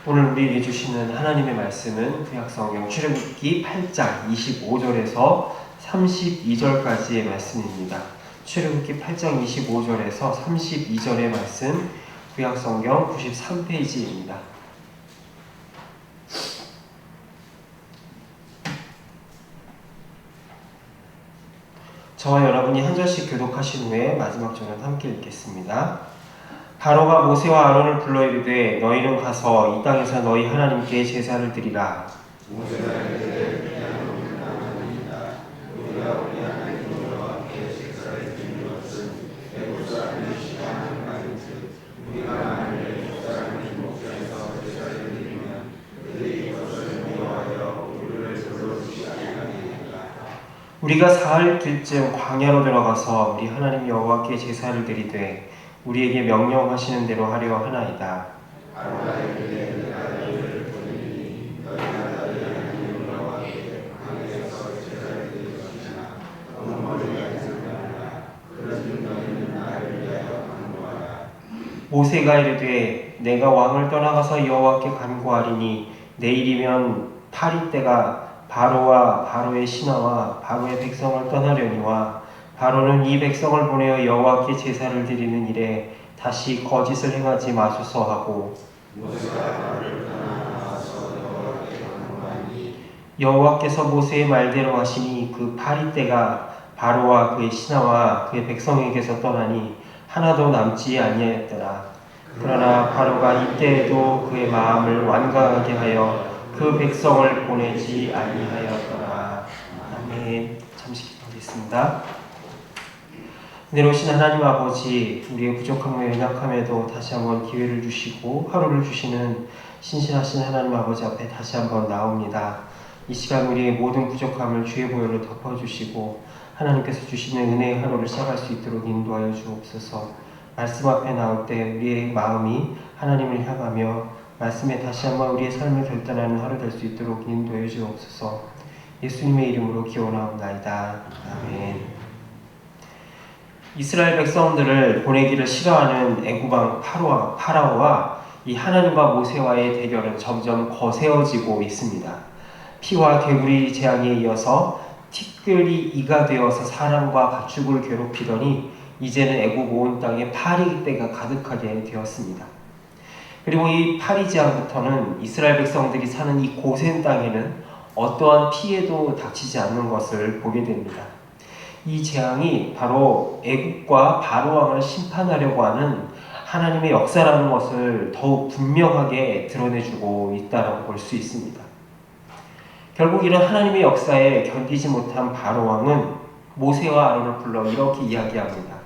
오늘 우리에게 주시는 하나님의 말씀은 구약성경 출애굽기 8장 25절에서 32절까지의 말씀입니다. 출애굽기 8장 25절에서 32절의 말씀, 구약성경 93페이지입니다. 저와 여러분이 한 절씩 교독하신 후에 마지막 절은 함께 읽겠습니다. 바로가 모세와 아론을 불러 이르되 너희는 가서 이 땅에서 너희 하나님께 제사를 드리라. 모세가 이르되 그냥 하나님이다. 우리가 우리 하나님 여호와께 제사를 드리는 것은 애굽 사람의 시간을 가진즉 우리가 만일 애굽 사람의 목전에서 제사를 드리면 그들이 이것을 미워하여 우리를 불러주시지 아니하리이까. 우리가 사흘 길쯤 광야로 들어가서 우리 하나님 여호와께 제사를 드리되 우리에게 명령하시는 대로 하려 하나이다. 모세가 이르되 내가 왕을 떠나가서 여호와께 간구하리니 내일이면 8일 때가 바로와 바로의 신하와 바로의 백성을 떠나려니와 바로는 이 백성을 보내어 여호와께 제사를 드리는 일에 다시 거짓을 행하지 마소서 하고 여호와께서 모세의 말대로 하시니 그 8일 때가 바로와 그의 신하와 그의 백성에게서 떠나니 하나도 남지 아니하였더라. 그러나 바로가 이때에도 그의 마음을 완강하게 하여 그 백성을 보내지 아니하였더라. 아멘. 잠시 기도하겠습니다. 은혜로우신 하나님 아버지, 우리의 부족함과 연약함에도 다시 한번 기회를 주시고 하루를 주시는 신실하신 하나님 아버지 앞에 다시 한번 나옵니다. 이 시간 우리의 모든 부족함을 주의 보혈로 덮어주시고 하나님께서 주시는 은혜의 하루를 시작할 수 있도록 인도하여 주옵소서. 말씀 앞에 나올 때 우리의 마음이 하나님을 향하며 말씀에 다시 한번 우리의 삶을 결단하는 하루 될 수 있도록 인도해 주옵소서. 예수님의 이름으로 기원하옵나이다. 아멘. 이스라엘 백성들을 보내기를 싫어하는 애굽왕 파라오와 이 하나님과 모세와의 대결은 점점 거세어지고 있습니다. 피와 개구리 재앙에 이어서 티끌이 이가 되어서 사람과 가축을 괴롭히더니 이제는 애굽 온 땅에 파리 때가 가득하게 되었습니다. 그리고 이 파리 재앙부터는 이스라엘 백성들이 사는 이 고센 땅에는 어떠한 피해도 닥치지 않는 것을 보게 됩니다. 이 재앙이 바로 애굽과 바로 왕을 심판하려고 하는 하나님의 역사라는 것을 더욱 분명하게 드러내주고 있다고 볼 수 있습니다. 결국 이런 하나님의 역사에 견디지 못한 바로 왕은 모세와 아론을 불러 이렇게 이야기합니다.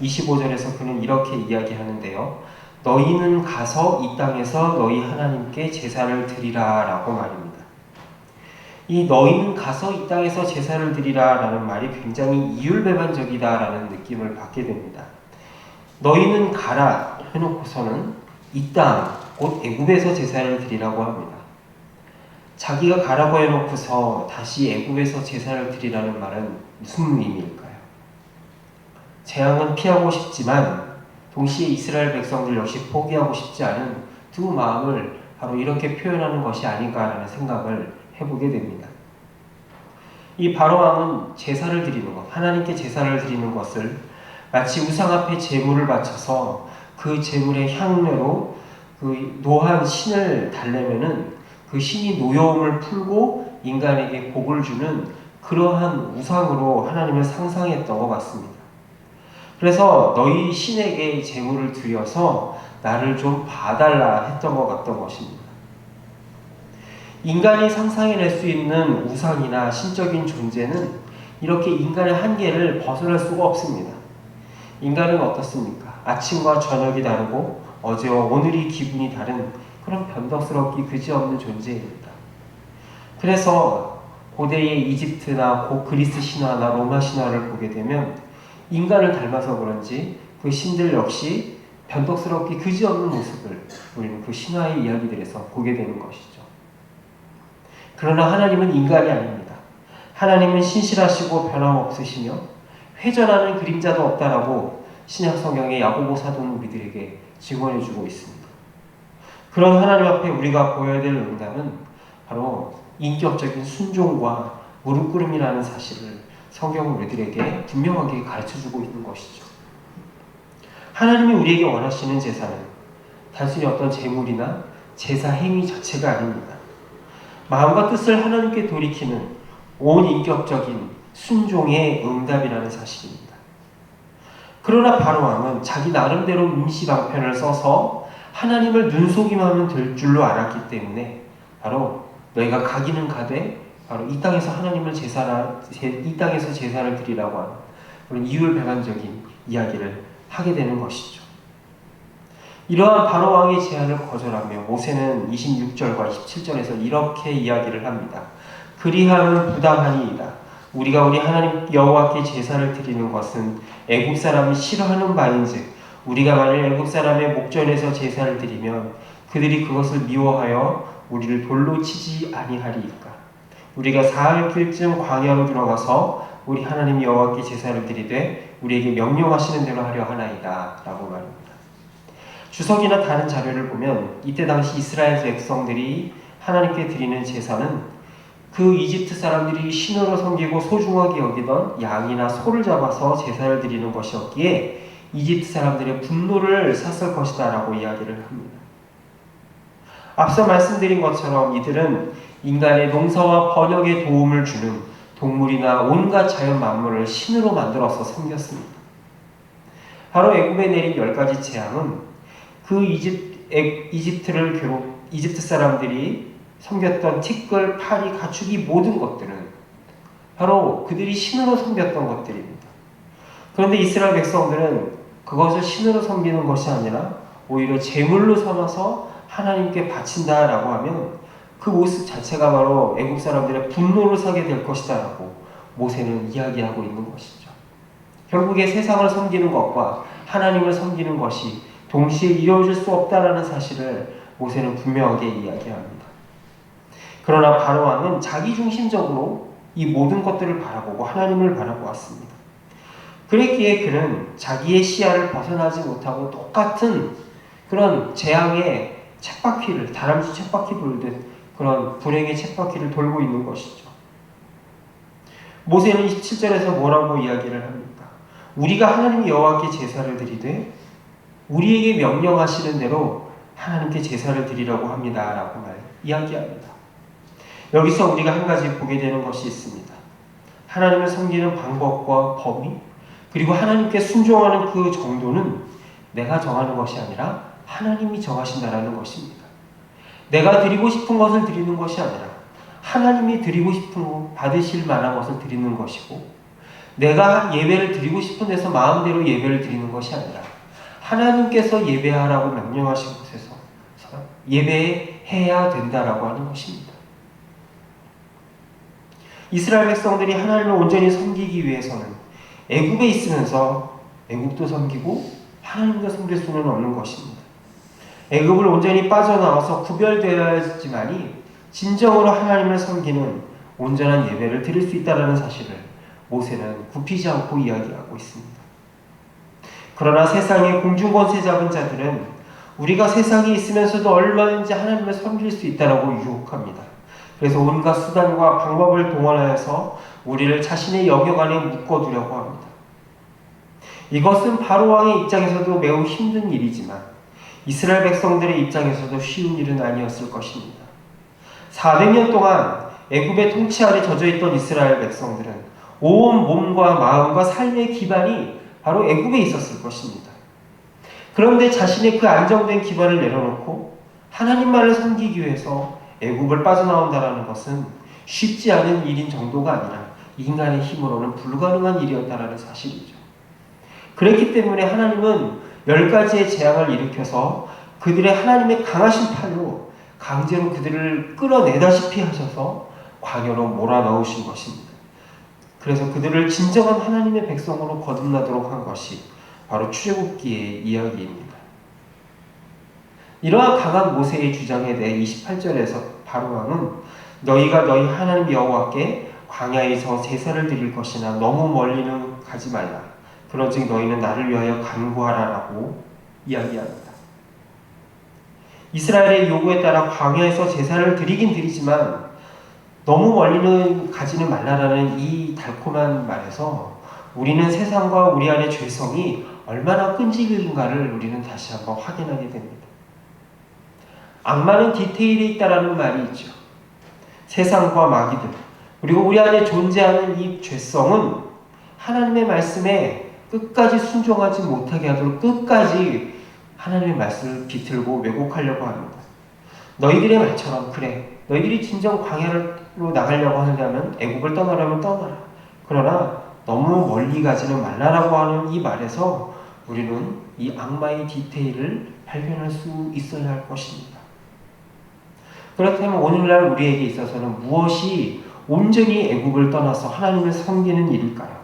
25절에서 그는 이렇게 이야기하는데요. 너희는 가서 이 땅에서 너희 하나님께 제사를 드리라 라고 말입니다. 이 너희는 가서 이 땅에서 제사를 드리라 라는 말이 굉장히 이율배반적이다 라는 느낌을 받게 됩니다. 너희는 가라 해놓고서는 이 땅, 곧 애굽에서 제사를 드리라고 합니다. 자기가 가라고 해놓고서 다시 애굽에서 제사를 드리라는 말은 무슨 의미일까요? 재앙은 피하고 싶지만 동시에 이스라엘 백성들 역시 포기하고 싶지 않은 두 마음을 바로 이렇게 표현하는 것이 아닌가라는 생각을 해보게 됩니다. 이 바로 왕은 제사를 드리는 것, 하나님께 제사를 드리는 것을 마치 우상 앞에 제물을 바쳐서 그 제물의 향료로 그 노한 신을 달래면은 그 신이 노여움을 풀고 인간에게 복을 주는 그러한 우상으로 하나님을 상상했던 것 같습니다. 그래서 너희 신에게 제물을 드려서 나를 좀 봐달라 했던 것 같던 것입니다. 인간이 상상해낼 수 있는 우상이나 신적인 존재는 이렇게 인간의 한계를 벗어날 수가 없습니다. 인간은 어떻습니까? 아침과 저녁이 다르고 어제와 오늘이 기분이 다른 그런 변덕스럽기 그지없는 존재입니다. 그래서 고대의 이집트나 그리스 신화나 로마 신화를 보게 되면 인간을 닮아서 그런지 그 신들 역시 변덕스럽기 그지없는 모습을 우리는 그 신화의 이야기들에서 보게 되는 것이죠. 그러나 하나님은 인간이 아닙니다. 하나님은 신실하시고 변함없으시며 회전하는 그림자도 없다라고 신약 성경의 야고보 사도는 우리들에게 증언해주고 있습니다. 그런 하나님 앞에 우리가 보여야 될 응답은 바로 인격적인 순종과 무릎 꿇음이라는 사실을 성경은 우리들에게 분명하게 가르쳐주고 있는 것이죠. 하나님이 우리에게 원하시는 제사는 단순히 어떤 제물이나 제사 행위 자체가 아닙니다. 마음과 뜻을 하나님께 돌이키는 온 인격적인 순종의 응답이라는 사실입니다. 그러나 바로왕은 자기 나름대로 임시방편을 써서 하나님을 눈속임하면 될 줄로 알았기 때문에 바로 너희가 가기는 가되 바로 이 땅에서 하나님을 이 땅에서 제사를 드리라고 하는 그런 이율배반적인 이야기를 하게 되는 것이죠. 이러한 바로왕의 제안을 거절하며 모세는 26절과 27절에서 이렇게 이야기를 합니다. 그리함은 부당하니이다. 우리가 우리 하나님 여호와께 제사를 드리는 것은 애굽 사람이 싫어하는 바인즉 우리가 만일 애굽 사람의 목전에서 제사를 드리면 그들이 그것을 미워하여 우리를 돌로 치지 아니하리이까. 우리가 사흘 길쯤 광야로 들어가서 우리 하나님 여호와께 제사를 드리되 우리에게 명령하시는 대로 하려 하나이다 라고 말합니다. 주석이나 다른 자료를 보면 이때 당시 이스라엘 백성들이 하나님께 드리는 제사는 그 이집트 사람들이 신으로 섬기고 소중하게 여기던 양이나 소를 잡아서 제사를 드리는 것이었기에 이집트 사람들의 분노를 샀을 것이다 라고 이야기를 합니다. 앞서 말씀드린 것처럼 이들은 인간의 농사와 번역에 도움을 주는 동물이나 온갖 자연 만물을 신으로 만들어서 섬겼습니다. 바로 애굽에 내린 10가지 재앙은 그 이집트 사람들이 섬겼던 티끌, 파리, 가축이 모든 것들은 바로 그들이 신으로 섬겼던 것들입니다. 그런데 이스라엘 백성들은 그것을 신으로 섬기는 것이 아니라 오히려 제물로 삼아서 하나님께 바친다라고 하면 그 모습 자체가 바로 애굽 사람들의 분노를 사게 될 것이다라고 모세는 이야기하고 있는 것이죠. 결국에 세상을 섬기는 것과 하나님을 섬기는 것이 동시에 이루어질 수 없다라는 사실을 모세는 분명하게 이야기합니다. 그러나 바로왕은 자기중심적으로 이 모든 것들을 바라보고 하나님을 바라보았습니다. 그랬기에 그는 자기의 시야를 벗어나지 못하고 똑같은 그런 재앙의 쳇바퀴를, 다람쥐 쳇바퀴 돌듯 그런 불행의 쳇바퀴를 돌고 있는 것이죠. 모세는 27절에서 뭐라고 이야기를 합니까? 우리가 하나님 여호와께 제사를 드리되 우리에게 명령하시는 대로 하나님께 제사를 드리라고 합니다 라고 이야기합니다. 여기서 우리가 한 가지 보게 되는 것이 있습니다. 하나님을 섬기는 방법과 범위, 그리고 하나님께 순종하는 그 정도는 내가 정하는 것이 아니라 하나님이 정하신다라는 것입니다. 내가 드리고 싶은 것을 드리는 것이 아니라 하나님이 드리고 싶은 받으실 만한 것을 드리는 것이고, 내가 예배를 드리고 싶은 데서 마음대로 예배를 드리는 것이 아니라 하나님께서 예배하라고 명령하신 곳에서 예배해야 된다라고 하는 것입니다. 이스라엘 백성들이 하나님을 온전히 섬기기 위해서는 애굽에 있으면서 애굽도 섬기고 하나님도 섬길 수는 없는 것입니다. 애굽을 온전히 빠져나와서 구별되어야지만이 진정으로 하나님을 섬기는 온전한 예배를 드릴 수 있다는 사실을 모세는 굽히지 않고 이야기하고 있습니다. 그러나 세상의 공중권세 잡은 자들은 우리가 세상에 있으면서도 얼마든지 하나님을 섬길 수 있다라고 유혹합니다. 그래서 온갖 수단과 방법을 동원하여서 우리를 자신의 영역 안에 묶어두려고 합니다. 이것은 바로왕의 입장에서도 매우 힘든 일이지만 이스라엘 백성들의 입장에서도 쉬운 일은 아니었을 것입니다. 400년 동안 애굽의 통치 아래 젖어있던 이스라엘 백성들은 온 몸과 마음과 삶의 기반이 바로 애굽에 있었을 것입니다. 그런데 자신의 그 안정된 기반을 내려놓고 하나님만을 섬기기 위해서 애굽을 빠져나온다는 것은 쉽지 않은 일인 정도가 아니라 인간의 힘으로는 불가능한 일이었다는 사실이죠. 그렇기 때문에 하나님은 10가지의 재앙을 일으켜서 그들의 하나님의 강하신 팔로 강제로 그들을 끌어내다시피 하셔서 광야로 몰아넣으신 것입니다. 그래서 그들을 진정한 하나님의 백성으로 거듭나도록 한 것이 바로 출애굽기의 이야기입니다. 이러한 강한 모세의 주장에 대해 28절에서 바로왕은 너희가 너희 하나님 여호와께 광야에서 제사를 드릴 것이나 너무 멀리는 가지 말라. 그런즉 너희는 나를 위하여 간구하라라고 이야기합니다. 이스라엘의 요구에 따라 광야에서 제사를 드리긴 드리지만 너무 멀리는 가지는 말라라는 이 달콤한 말에서 우리는 세상과 우리 안의 죄성이 얼마나 끈질긴가를 우리는 다시 한번 확인하게 됩니다. 악마는 디테일에 있다라는 말이 있죠. 세상과 마귀들, 그리고 우리 안에 존재하는 이 죄성은 하나님의 말씀에 끝까지 순종하지 못하게 하도록 끝까지 하나님의 말씀을 비틀고 왜곡하려고 합니다. 너희들의 말처럼 그래, 너희들이 진정 광야로 나가려고 하려면, 애국을 떠나려면 떠나라. 그러나 너무 멀리 가지는 말라라고 하는 이 말에서 우리는 이 악마의 디테일을 발견할 수 있어야 할 것입니다. 그렇다면 오늘날 우리에게 있어서는 무엇이 온전히 애국을 떠나서 하나님을 섬기는 일일까요?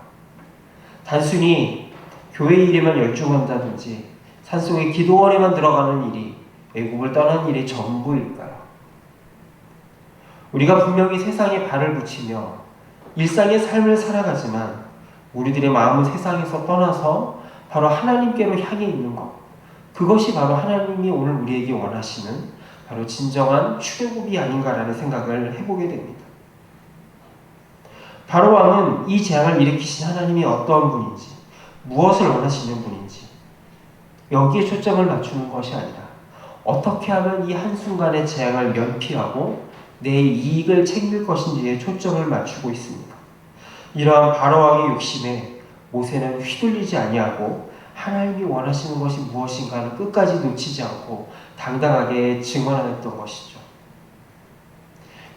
단순히 교회 일에만 열중한다든지 산속의 기도원에만 들어가는 일이 애국을 떠난 일의 전부일까요? 우리가 분명히 세상에 발을 붙이며 일상의 삶을 살아가지만 우리들의 마음은 세상에서 떠나서 바로 하나님께로 향해 있는 것, 그것이 바로 하나님이 오늘 우리에게 원하시는 바로 진정한 출애굽이 아닌가라는 생각을 해보게 됩니다. 바로 왕은 이 재앙을 일으키신 하나님이 어떠한 분인지, 무엇을 원하시는 분인지 여기에 초점을 맞추는 것이 아니라 어떻게 하면 이 한순간의 재앙을 면피하고 내 이익을 챙길 것인지에 초점을 맞추고 있습니다. 이러한 바로왕의 욕심에 모세는 휘둘리지 아니하고 하나님이 원하시는 것이 무엇인가를 끝까지 놓치지 않고 당당하게 증언하였던 것이죠.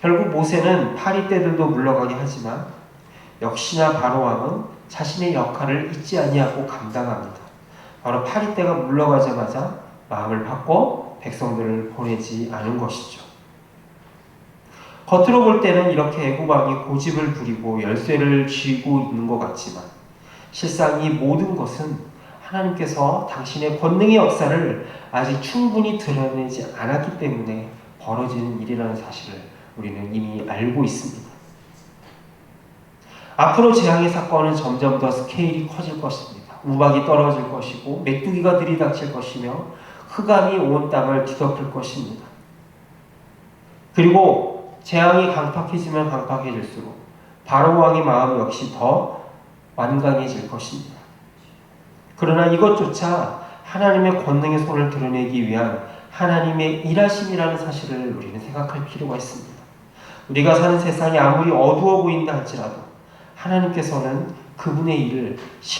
결국 모세는 파리떼들도 물러가게 하지만 역시나 바로왕은 자신의 역할을 잊지 아니하고 감당합니다. 바로 파리떼가 물러가자마자 마음을 바꿔 백성들을 보내지 않은 것이죠. 겉으로 볼 때는 이렇게 애굽왕이 고집을 부리고 열쇠를 쥐고 있는 것 같지만 실상 이 모든 것은 하나님께서 당신의 권능의 역사를 아직 충분히 드러내지 않았기 때문에 벌어지는 일이라는 사실을 우리는 이미 알고 있습니다. 앞으로 재앙의 사건은 점점 더 스케일이 커질 것입니다. 우박이 떨어질 것이고 메뚜기가 들이닥칠 것이며 흑암이 온 땅을 뒤덮을 것입니다. 그리고 재앙이 강팍해지면 강팍해질수록 바로왕의 마음 역시 더 완강해질 것입니다. 그러나 이것조차 하나님의 권능의 손을 드러내기 위한 하나님의 일하심이라는 사실을 우리는 생각할 필요가 있습니다. 우리가 사는 세상이 아무리 어두워 보인다 할지라도 하나님께서는 그분의 일을